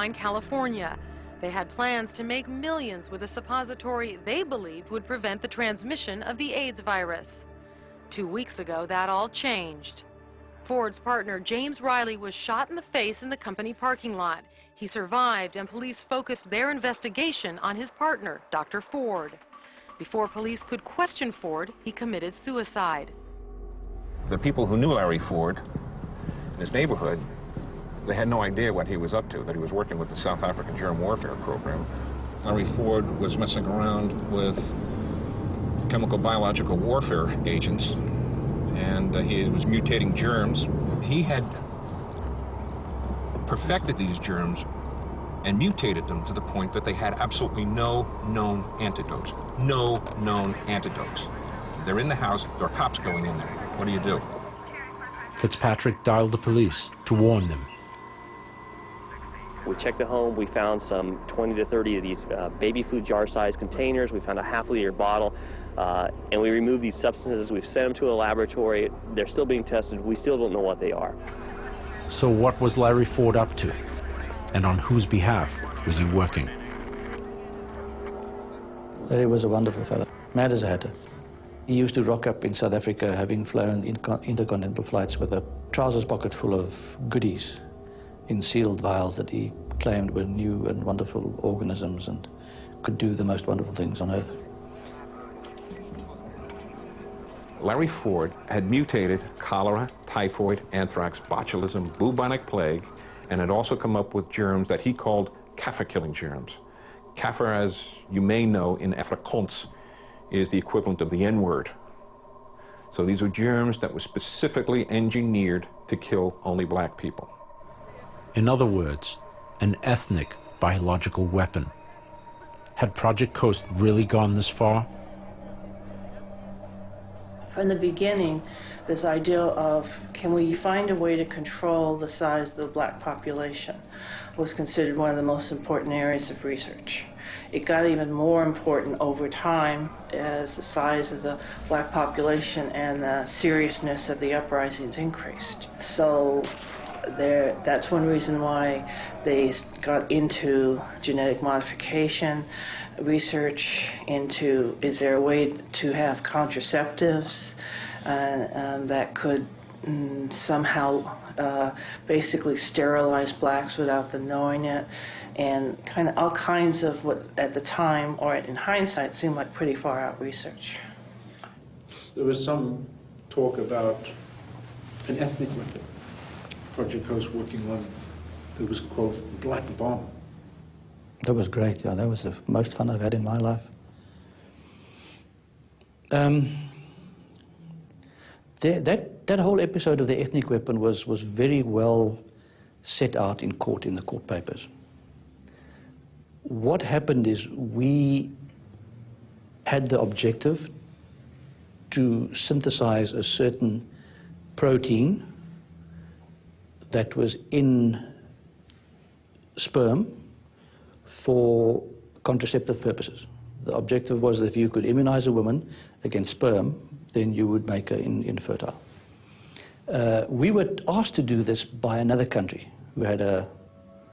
Irvine, California. They had plans to make millions with a suppository they believed would prevent the transmission of the AIDS virus. 2 weeks ago, that all changed. Ford's partner, James Riley, was shot in the face in the company parking lot. He survived, and police focused their investigation on his partner, Dr. Ford. Before police could question Ford, he committed suicide. The people who knew Larry Ford in his neighborhood, they had no idea what he was up to, that he was working with the South African Germ Warfare Program. Larry Ford was messing around with chemical biological warfare agents, and he was mutating germs. He had perfected these germs and mutated them to the point that they had absolutely no known antidotes. No known antidotes. They're in the house, there are cops going in there. What do you do? Fitzpatrick dialed the police to warn them. We checked the home, we found some 20 to 30 of these baby food jar-sized containers. We found a half-liter bottle, and we removed these substances. We've sent them to a laboratory. They're still being tested. We still don't know what they are. So what was Larry Ford up to? And on whose behalf was he working? Larry was a wonderful fellow, mad as a hatter. He used to rock up in South Africa, having flown intercontinental flights with a trousers pocket full of goodies in sealed vials that he claimed were new and wonderful organisms and could do the most wonderful things on Earth. Larry Ford had mutated cholera, typhoid, anthrax, botulism, bubonic plague, and had also come up with germs that he called kaffir-killing germs. Kaffir, as you may know, in Afrikaans, is the equivalent of the N-word. So these were germs that were specifically engineered to kill only black people. In other words, an ethnic biological weapon. Had Project Coast really gone this far? From the beginning, this idea of can we find a way to control the size of the black population was considered one of the most important areas of research. It got even more important over time as the size of the black population and the seriousness of the uprisings increased. So that's one reason why they got into genetic modification, research into is there a way to have contraceptives that could somehow basically sterilize blacks without them knowing it, and kind of all kinds of what at the time, or in hindsight, seemed like pretty far out research. There was some talk about an ethnic weapon. Project Coast working on, there was, quote, black bomb. That was great, yeah, that was the most fun I've had in my life. That whole episode of the ethnic weapon was very well set out in court, in the court papers. What happened is we had the objective to synthesize a certain protein that was in sperm for contraceptive purposes. The objective was that if you could immunize a woman against sperm, then you would make her infertile. We were asked to do this by another country who had a